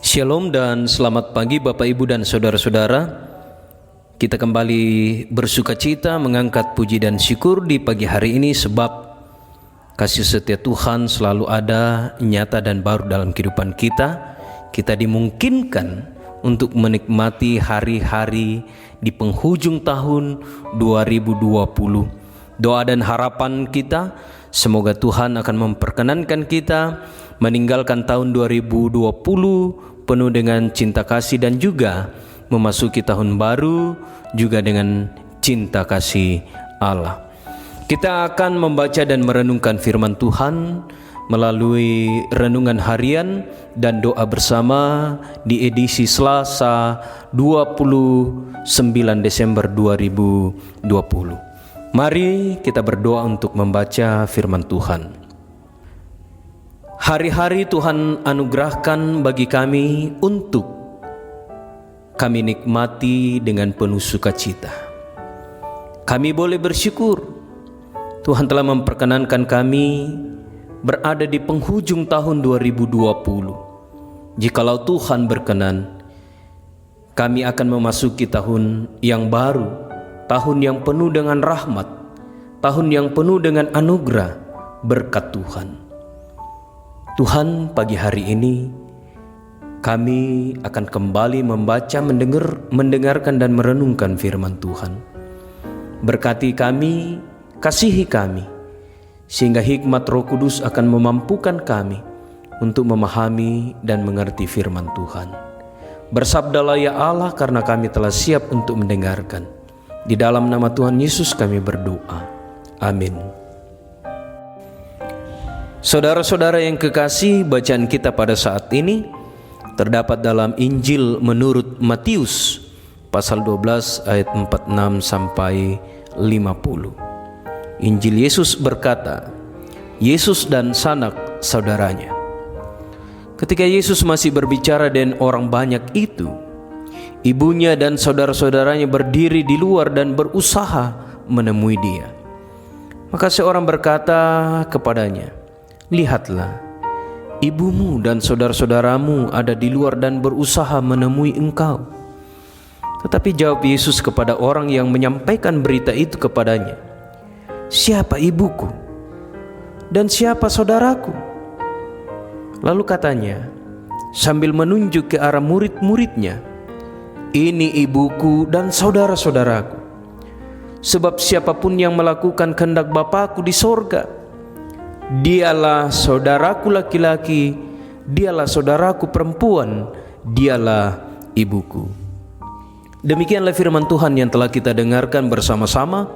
Shalom dan selamat pagi Bapak Ibu dan Saudara-saudara. Kita kembali bersukacita mengangkat puji dan syukur di pagi hari ini sebab kasih setia Tuhan selalu ada, nyata dan baru dalam kehidupan kita. Kita dimungkinkan untuk menikmati hari-hari di penghujung tahun 2020. Doa dan harapan kita semoga Tuhan akan memperkenankan kita meninggalkan tahun 2020 penuh dengan cinta kasih dan juga memasuki tahun baru juga dengan cinta kasih Allah. Kita akan membaca dan merenungkan firman Tuhan melalui renungan harian dan doa bersama di edisi Selasa 29 Desember 2020. Mari kita berdoa untuk membaca firman Tuhan. Hari-hari Tuhan anugerahkan bagi kami untuk kami nikmati dengan penuh sukacita. Kami boleh bersyukur Tuhan telah memperkenankan kami berada di penghujung tahun 2020. Jikalau Tuhan berkenan, kami akan memasuki tahun yang baru, tahun yang penuh dengan rahmat, tahun yang penuh dengan anugerah berkat Tuhan. Tuhan, pagi hari ini kami akan kembali membaca, mendengarkan dan merenungkan firman Tuhan. Berkati kami, kasihi kami, sehingga hikmat Roh Kudus akan memampukan kami untuk memahami dan mengerti firman Tuhan. Bersabdalah ya Allah, karena kami telah siap untuk mendengarkan. Di dalam nama Tuhan Yesus kami berdoa. Amin. Saudara-saudara yang kekasih, bacaan kita pada saat ini terdapat dalam Injil menurut Matius pasal 12 ayat 46 sampai 50. Injil Yesus berkata, Yesus dan sanak saudaranya. Ketika Yesus masih berbicara dengan orang banyak itu, ibunya dan saudara-saudaranya berdiri di luar dan berusaha menemui dia. Maka seorang berkata kepadanya, lihatlah, ibumu dan saudara-saudaramu ada di luar dan berusaha menemui engkau. Tetapi jawab Yesus kepada orang yang menyampaikan berita itu kepadanya, siapa ibuku dan siapa saudaraku? Lalu katanya, sambil menunjuk ke arah murid-muridnya, ini ibuku dan saudara-saudaraku. Sebab siapapun yang melakukan kehendak Bapa-Ku di sorga, dialah saudaraku laki-laki, dialah saudaraku perempuan, dialah ibuku. Demikianlah firman Tuhan yang telah kita dengarkan bersama-sama.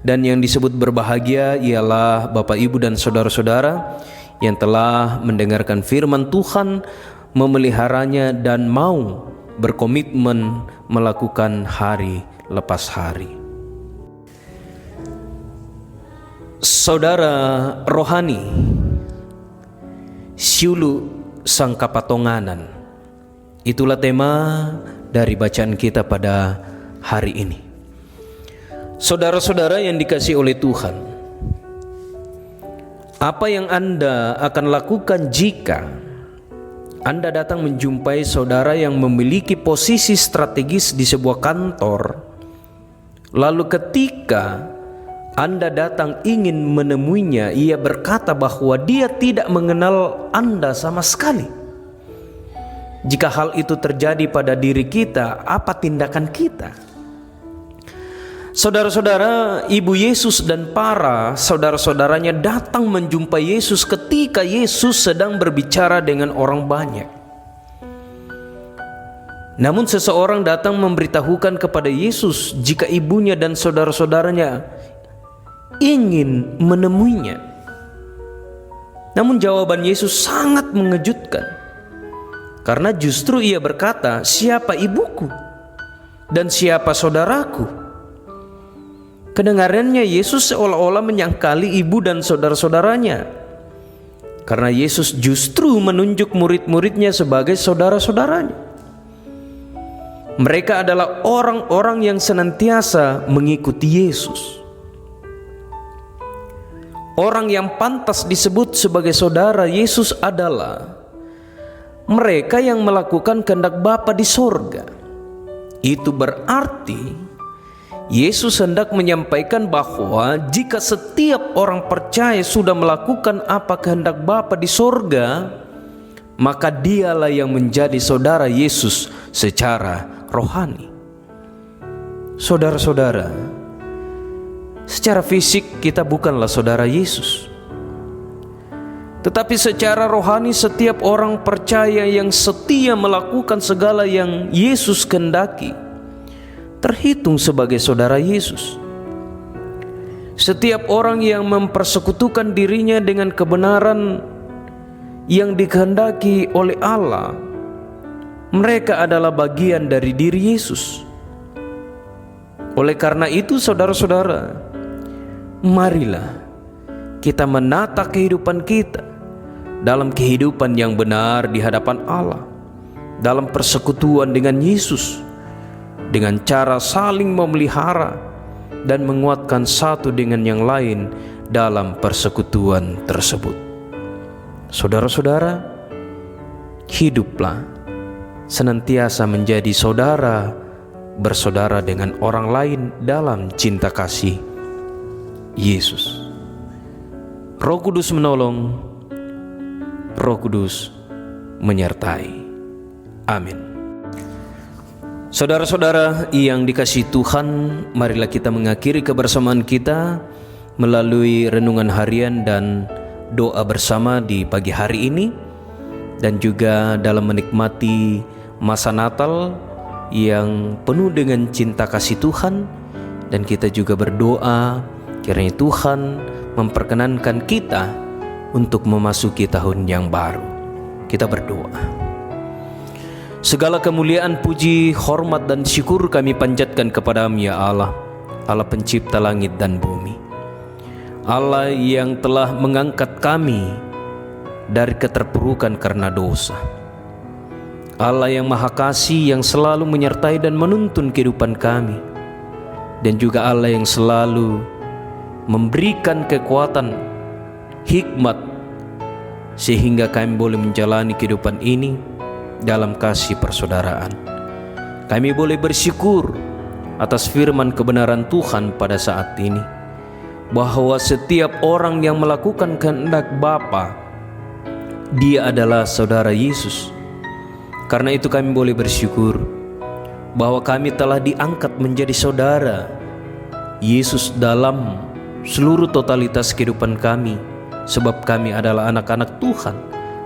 Dan yang disebut berbahagia ialah Bapak, Ibu dan saudara-saudara yang telah mendengarkan firman Tuhan, memeliharanya dan mau berkomitmen melakukan hari lepas hari. Saudara rohani, siulu sang kapatonganan, itulah tema dari bacaan kita pada hari ini. Saudara-saudara yang dikasihi oleh Tuhan, apa yang Anda akan lakukan jika Anda datang menjumpai saudara yang memiliki posisi strategis di sebuah kantor, lalu ketika Anda datang ingin menemuinya, ia berkata bahwa dia tidak mengenal Anda sama sekali? Jika hal itu terjadi pada diri kita, apa tindakan kita? Saudara-saudara, ibu Yesus dan para saudara-saudaranya datang menjumpai Yesus ketika Yesus sedang berbicara dengan orang banyak. Namun seseorang datang memberitahukan kepada Yesus jika ibunya dan saudara-saudaranya ingin menemuinya. Namun jawaban Yesus sangat mengejutkan, karena justru ia berkata, siapa ibuku dan siapa saudaraku? Kedengarannya Yesus seolah-olah menyangkali ibu dan saudara-saudaranya, karena Yesus justru menunjuk murid-muridnya sebagai saudara-saudaranya. Mereka adalah orang-orang yang senantiasa mengikuti Yesus. Orang yang pantas disebut sebagai saudara Yesus adalah mereka yang melakukan kehendak Bapa di sorga. Itu berarti Yesus hendak menyampaikan bahwa jika setiap orang percaya sudah melakukan apa kehendak Bapa di sorga, maka dialah yang menjadi saudara Yesus secara rohani. Saudara-saudara, secara fisik kita bukanlah saudara Yesus, tetapi secara rohani setiap orang percaya yang setia melakukan segala yang Yesus kehendaki terhitung sebagai saudara Yesus. Setiap orang yang mempersekutukan dirinya dengan kebenaran yang dikehendaki oleh Allah, mereka adalah bagian dari diri Yesus. Oleh karena itu, saudara-saudara, marilah kita menata kehidupan kita dalam kehidupan yang benar di hadapan Allah, dalam persekutuan dengan Yesus, dengan cara saling memelihara dan menguatkan satu dengan yang lain dalam persekutuan tersebut. Saudara-saudara, hiduplah senantiasa menjadi saudara bersaudara dengan orang lain dalam cinta kasih Yesus. Roh Kudus menolong, Roh Kudus menyertai. Amin. Saudara-saudara yang dikasihi Tuhan, marilah kita mengakhiri kebersamaan kita melalui renungan harian dan doa bersama di pagi hari ini, dan juga dalam menikmati masa Natal yang penuh dengan cinta kasih Tuhan. Dan kita juga berdoa kiranya Tuhan memperkenankan kita untuk memasuki tahun yang baru. Kita berdoa. Segala kemuliaan, puji, hormat, dan syukur kami panjatkan kepadamu ya Allah, Allah pencipta langit dan bumi, Allah yang telah mengangkat kami dari keterpurukan karena dosa, Allah yang maha kasih, yang selalu menyertai dan menuntun kehidupan kami, dan juga Allah yang selalu memberikan kekuatan, hikmat, sehingga kami boleh menjalani kehidupan ini dalam kasih persaudaraan. Kami boleh bersyukur atas firman kebenaran Tuhan pada saat ini, bahwa setiap orang yang melakukan kehendak Bapa, dia adalah saudara Yesus. Karena itu kami boleh bersyukur bahwa kami telah diangkat menjadi saudara Yesus dalam seluruh totalitas kehidupan kami, sebab kami adalah anak-anak Tuhan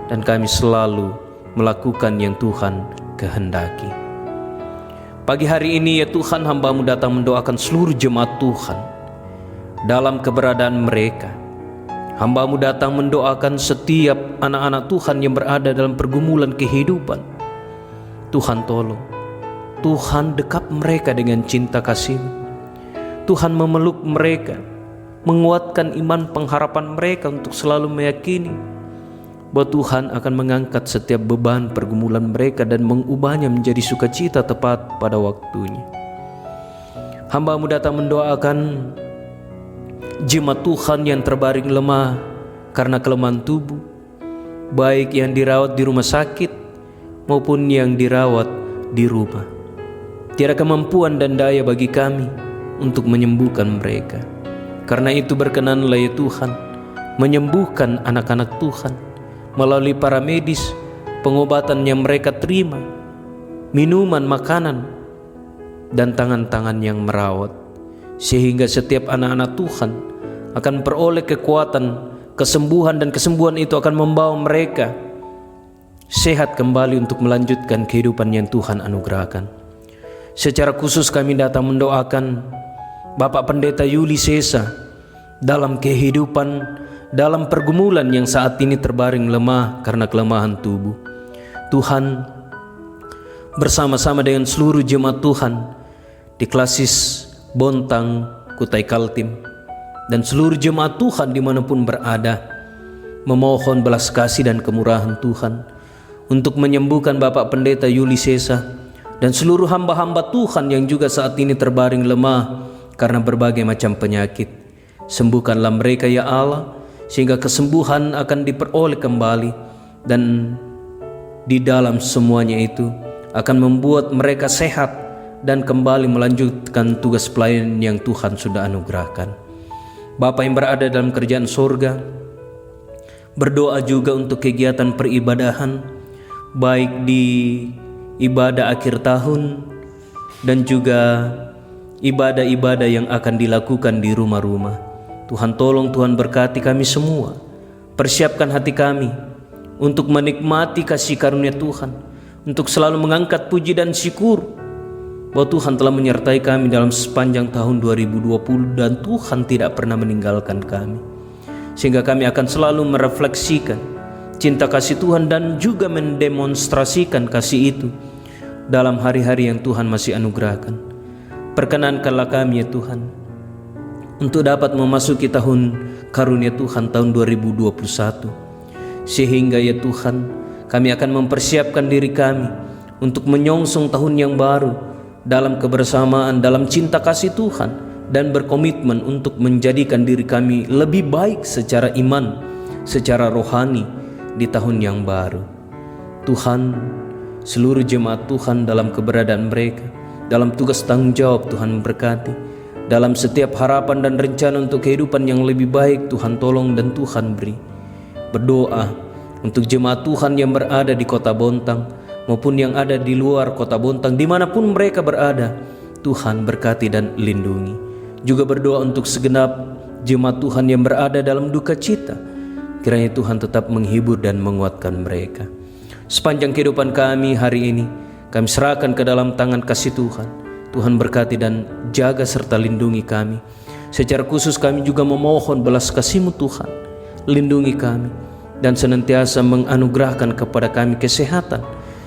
dan kami selalu melakukan yang Tuhan kehendaki. Pagi hari ini ya Tuhan, hamba-Mu datang mendoakan seluruh jemaat Tuhan dalam keberadaan mereka. Hamba-Mu datang mendoakan setiap anak-anak Tuhan yang berada dalam pergumulan kehidupan. Tuhan tolong, Tuhan dekap mereka dengan cinta kasih-Mu. Tuhan memeluk mereka, menguatkan iman pengharapan mereka untuk selalu meyakini bahwa Tuhan akan mengangkat setiap beban pergumulan mereka dan mengubahnya menjadi sukacita tepat pada waktunya. Hamba-Mu datang mendoakan jemaat Tuhan yang terbaring lemah karena kelemahan tubuh, baik yang dirawat di rumah sakit maupun yang dirawat di rumah. Tiada kemampuan dan daya bagi kami untuk menyembuhkan mereka. Karena itu berkenanlah ya Tuhan menyembuhkan anak-anak Tuhan melalui para medis, pengobatan yang mereka terima, minuman, makanan, dan tangan-tangan yang merawat, sehingga setiap anak-anak Tuhan akan peroleh kekuatan, kesembuhan, dan kesembuhan itu akan membawa mereka sehat kembali untuk melanjutkan kehidupan yang Tuhan anugerahkan. Secara khusus kami datang mendoakan Bapak Pendeta Yuli Sesa dalam kehidupan, dalam pergumulan yang saat ini terbaring lemah karena kelemahan tubuh. Tuhan bersama-sama dengan seluruh jemaat Tuhan di Klasis Bontang, Kutai Kaltim, dan seluruh jemaat Tuhan dimanapun berada, memohon belas kasih dan kemurahan Tuhan untuk menyembuhkan Bapak Pendeta Yuli Sesa dan seluruh hamba-hamba Tuhan yang juga saat ini terbaring lemah karena berbagai macam penyakit. Sembuhkanlah mereka ya Allah, sehingga kesembuhan akan diperoleh kembali dan di dalam semuanya itu akan membuat mereka sehat dan kembali melanjutkan tugas pelayanan yang Tuhan sudah anugerahkan. Bapa yang berada dalam kerajaan surga, berdoa juga untuk kegiatan peribadahan, baik di ibadah akhir tahun dan juga ibadah-ibadah yang akan dilakukan di rumah-rumah. Tuhan tolong, Tuhan berkati kami semua. Persiapkan hati kami untuk menikmati kasih karunia Tuhan, untuk selalu mengangkat puji dan syukur bahwa Tuhan telah menyertai kami dalam sepanjang tahun 2020 dan Tuhan tidak pernah meninggalkan kami. Sehingga kami akan selalu merefleksikan cinta kasih Tuhan dan juga mendemonstrasikan kasih itu dalam hari-hari yang Tuhan masih anugerahkan. Perkenankanlah kami ya Tuhan untuk dapat memasuki tahun karunia Tuhan tahun 2021. Sehingga ya Tuhan, kami akan mempersiapkan diri kami untuk menyongsong tahun yang baru dalam kebersamaan, dalam cinta kasih Tuhan, dan berkomitmen untuk menjadikan diri kami lebih baik secara iman, secara rohani di tahun yang baru. Tuhan, seluruh jemaat Tuhan dalam keberadaan mereka, dalam tugas tanggung jawab Tuhan memberkati, dalam setiap harapan dan rencana untuk kehidupan yang lebih baik Tuhan tolong dan Tuhan beri. Berdoa untuk jemaat Tuhan yang berada di kota Bontang maupun yang ada di luar kota Bontang, dimanapun mereka berada, Tuhan berkati dan lindungi. Juga berdoa untuk segenap jemaat Tuhan yang berada dalam duka cita, kiranya Tuhan tetap menghibur dan menguatkan mereka. Sepanjang kehidupan kami hari ini, kami serahkan ke dalam tangan kasih Tuhan. Tuhan berkati dan jaga serta lindungi kami. Secara khusus kami juga memohon belas kasih-Mu Tuhan, lindungi kami dan senantiasa menganugerahkan kepada kami kesehatan,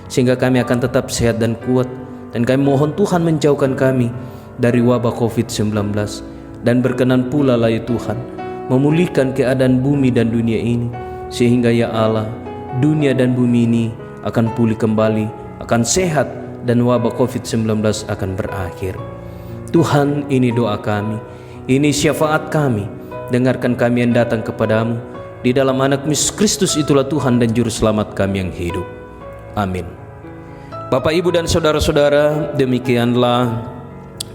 sehingga kami akan tetap sehat dan kuat. Dan kami mohon Tuhan menjauhkan kami dari wabah COVID-19. Dan berkenan pula lah ya Tuhan, memulihkan keadaan bumi dan dunia ini, sehingga ya Allah, dunia dan bumi ini akan pulih kembali, akan sehat, dan wabah COVID-19 akan berakhir. Tuhan, ini doa kami, ini syafaat kami. Dengarkan kami yang datang kepadamu. Di dalam anak Yesus Kristus itulah Tuhan dan Juru Selamat kami yang hidup. Amin. Bapak, Ibu, dan saudara-saudara, demikianlah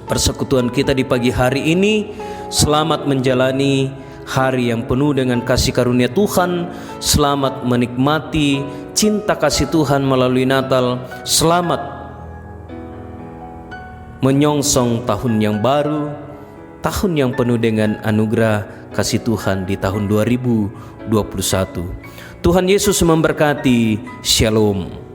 persekutuan kita di pagi hari ini. Selamat menjalani hari yang penuh dengan kasih karunia Tuhan. Selamat menikmati cinta kasih Tuhan melalui Natal. Selamat menyongsong tahun yang baru, tahun yang penuh dengan anugerah kasih Tuhan di tahun 2021. Tuhan Yesus memberkati. Shalom.